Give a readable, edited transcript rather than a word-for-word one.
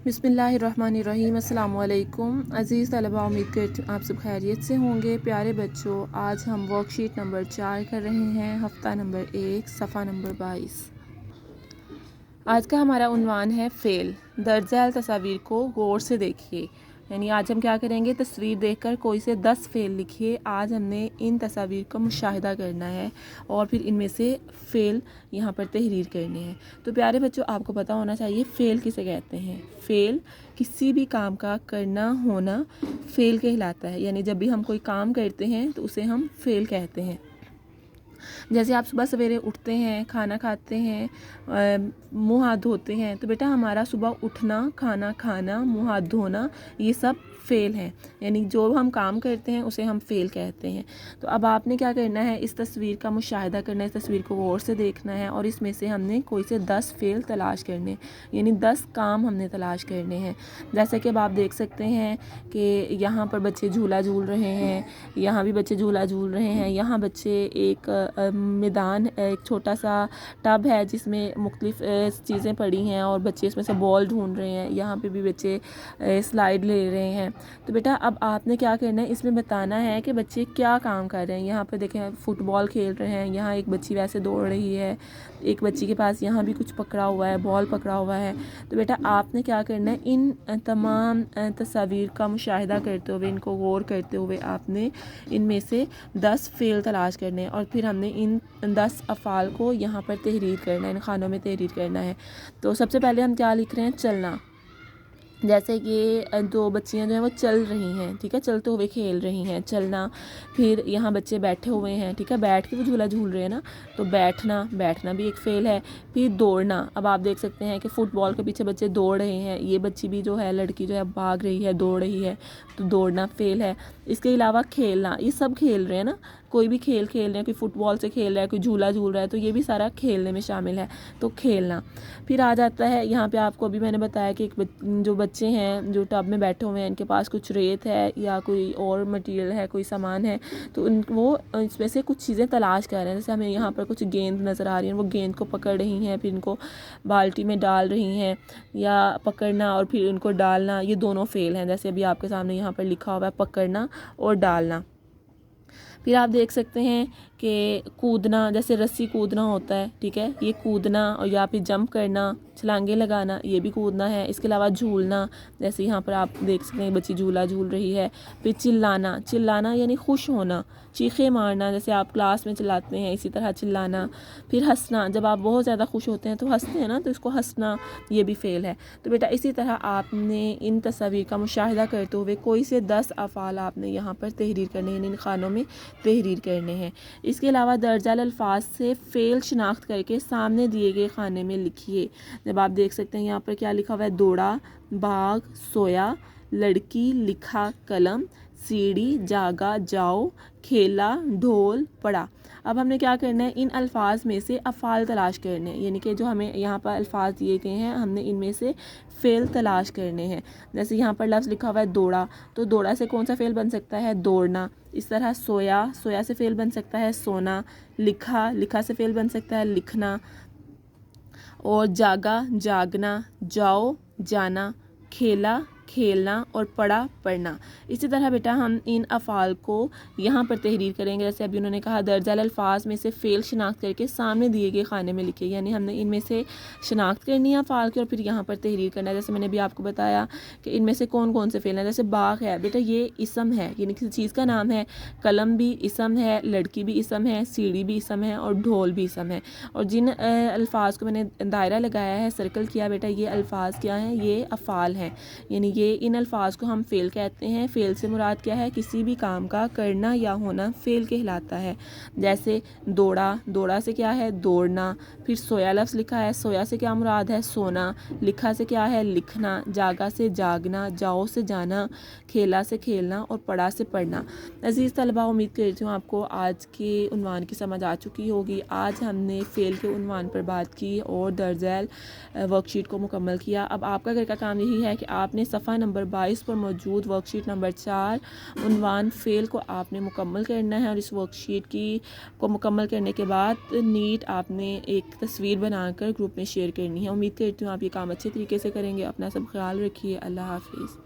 बिस्मिल्लाहिर्रहमानिर्रहीम। अस्सलाम वालेकुम अज़ीज़ तलबा, उम्मीद करती हूँ आप सब खैरियत से होंगे। प्यारे बच्चों, आज हम वर्कशीट नंबर 4 कर रहे हैं, हफ़्ता नंबर 1, सफ़ा नंबर 22। आज का हमारा उन्वान है फ़ेल। दर्ज झैल तस्वीर को गौर से देखिए। यानी आज हम क्या करेंगे, तस्वीर देखकर कोई से 10 फ़ेल लिखिए। आज हमने इन तस्वीर का मुशाहिदा करना है और फिर इनमें से फ़ेल यहाँ पर तहरीर करने हैं। तो प्यारे बच्चों, आपको पता होना चाहिए फ़ेल किसे कहते हैं। फ़ेल किसी भी काम का करना होना फ़ेल कहलाता है। यानी जब भी हम कोई काम करते हैं तो उसे हम फ़ेल कहते हैं। जैसे आप सुबह सवेरे उठते हैं, खाना खाते हैं, मुंह हाथ धोते हैं, तो बेटा हमारा सुबह उठना, खाना खाना, मुंह हाथ धोना, ये सब फ़ेल हैं। यानी जो हम काम करते हैं उसे हम फ़ेल कहते हैं। तो अब आपने क्या करना है, इस तस्वीर का मुशाहिदा करना है, इस तस्वीर को गौर से देखना है और इसमें से हमने कोई से 10 फ़ेल तलाश करने, यानी 10 काम हमने तलाश करने हैं। जैसे कि अब आप देख सकते हैं कि यहाँ पर बच्चे झूला झूल रहे हैं, यहाँ भी बच्चे झूला झूल रहे हैं, यहाँ बच्चे एक मैदान, एक छोटा सा टब है जिसमें मुख्तलिफ चीज़ें पड़ी हैं और बच्चे इसमें से बॉल ढूंढ रहे हैं। यहाँ पे भी बच्चे स्लाइड ले रहे हैं। तो बेटा अब आपने क्या करना है, इसमें बताना है कि बच्चे क्या काम कर रहे हैं। यहाँ पे देखें फुटबॉल खेल रहे हैं, यहाँ एक बच्ची वैसे दौड़ रही है, एक बच्ची के पास यहाँ भी कुछ पकड़ा हुआ है, बॉल पकड़ा हुआ है। तो बेटा आपने क्या करना है, इन तमाम तस्वीर का मुशाहिदा करते हुए, इनको गौर करते हुए आपने इनमें से 10 फ़ेल तलाश करने हैं और फिर हमने इन 10 अफ़ाल को यहाँ पर तहरीर करना है, इन खानों में तहरीर करना है। तो सबसे पहले हम क्या लिख रहे हैं, चलना। जैसे कि दो बच्चियां जो हैं वो चल रही हैं, ठीक है, चलते हुए खेल रही हैं, चलना। फिर यहाँ बच्चे बैठे हुए हैं, ठीक है, बैठ के वो झूला झूल रहे हैं ना, तो बैठना, बैठना भी एक फ़ेल है। फिर दौड़ना, अब आप देख सकते हैं कि फ़ुटबॉल के पीछे बच्चे दौड़ रहे हैं, ये बच्ची भी जो है, लड़की जो है भाग रही है, दौड़ रही है, तो दौड़ना फ़ेल है। इसके अलावा खेलना, ये सब खेल रहे हैं ना, कोई भी खेल खेल रहे हैं, कोई फुटबॉल से खेल रहा है, कोई झूला झूल रहा है, तो ये भी सारा खेलने में शामिल है, तो खेलना। फिर आ जाता है यहाँ पे, आपको अभी मैंने बताया कि जो बच्चे हैं जो टब में बैठे हुए हैं, इनके पास कुछ रेत है या कोई और मटेरियल है, कोई सामान है, तो वो इसमें से कुछ चीज़ें तलाश कर रहे हैं। जैसे हमें यहाँ पर कुछ गेंद नज़र आ रही हैं, वो गेंद को पकड़ रही हैं, फिर इनको बाल्टी में डाल रही हैं, या पकड़ना और फिर इनको डालना, ये दोनों फ़ेल हैं। जैसे अभी आपके सामने यहाँ पर लिखा हुआ है पकड़ना और डालना। फिर आप देख सकते हैं कि कूदना, जैसे रस्सी कूदना होता है, ठीक है, ये कूदना, और या फिर जंप करना, छलांगे लगाना, ये भी कूदना है। इसके अलावा झूलना, जैसे यहाँ पर आप देख सकते हैं बच्ची झूला झूल रही है। फिर चिल्लाना, चिल्लाना यानी खुश होना, चीखे मारना, जैसे आप क्लास में चिल्लाते हैं, इसी तरह चिल्लाना। फिर हंसना, जब आप बहुत ज़्यादा खुश होते हैं तो हंसते हैं ना, तो इसको हंसना, ये भी फ़ेल है। तो बेटा इसी तरह आपने इन तस्वीर का मुशाहिदा करते हुए कोई से 10 अफ़ाल आपने यहाँ पर तहरीर करने हैं, इन खानों में तहरीर करने हैं। इसके अलावा दर्जा अल्फाज से फ़ेल शनाख्त करके सामने दिए गए खाने में लिखिए। जब आप देख सकते हैं यहाँ पर क्या लिखा हुआ है, दौड़ा, बाग, सोया, लड़की, लिखा, कलम, सीढ़ी, जागा, जाओ, खेला, ढोल, पड़ा। अब हमने क्या करना है, इन अल्फाज में से अफ़ाल तलाश करने हैं, यानी कि जो हमें यहाँ पर अल्फाज दिए गए हैं, हमने इनमें से फ़ेल तलाश करने हैं। जैसे यहाँ पर लफ्ज़ लिखा हुआ है दौड़ा, तो दौड़ा से कौन सा फ़ेल बन सकता है, दौड़ना। इस तरह सोया, सोया से फ़ेल बन सकता है सोना। लिखा, लिखा से फ़ेल बन सकता है लिखना। और जागा, जागना। जाओ, जाना। खेला, खेलना। और पढ़ा, पढ़ना। इसी तरह बेटा हम इन अफ़ाल को यहाँ पर तहरीर करेंगे। जैसे अभी उन्होंने कहा दर्जा अल्फाज में से फ़ेल शनाख्त करके सामने दिए गए खाने में लिखे, यानी हमने इनमें से शनाख्त करनी है अफ़ाल की और फिर यहाँ पर तहरीर करना है। जैसे मैंने भी आपको बताया कि इनमें से कौन कौन से फ़ेल हैं। जैसे बाग है बेटा, ये इसम है, यानी किसी चीज़ का नाम है। कलम भी इसम है, लड़की भी इसम है, सीढ़ी भी इसम है और ढोल भी इसम है। और जिन अल्फाज को मैंने दायरा लगाया है, सर्कल किया बेटा, ये अल्फाज क्या हैं, ये अफ़ाल हैं। यानी ये इन अल्फाज को हम फ़ेल कहते हैं। फ़ेल से मुराद क्या है, किसी भी काम का करना या होना फ़ेल कहलाता है। जैसे दौड़ा, दौड़ा से क्या है, दौड़ना। फिर सोया लफ्ज़ लिखा है, सोया से क्या मुराद है, सोना। लिखा से क्या है, लिखना। जागा से जागना। जाओ से जाना। खेला से खेलना। और पढ़ा से पढ़ना। अज़ीज़ तलबा, उम्मीद करती हूँ आपको आज के उन्वान की समझ आ चुकी होगी। आज हमने फ़ेल के उन्वान पर बात की और दर्ज झैल वर्कशीट को मुकम्मल किया। अब आपका घर का काम यही है कि आपने सफ़ा صفحہ نمبر 22 پر موجود ورک شیٹ نمبر 4 عنوان فیل کو آپ نے مکمل کرنا ہے، اور اس ورک شیٹ کو مکمل کرنے کے بعد نیٹ آپ نے ایک تصویر بنا کر گروپ میں شیئر کرنی ہے۔ امید کرتی ہوں آپ یہ کام اچھے طریقے سے کریں گے۔ اپنا سب خیال رکھیے۔ اللہ حافظ۔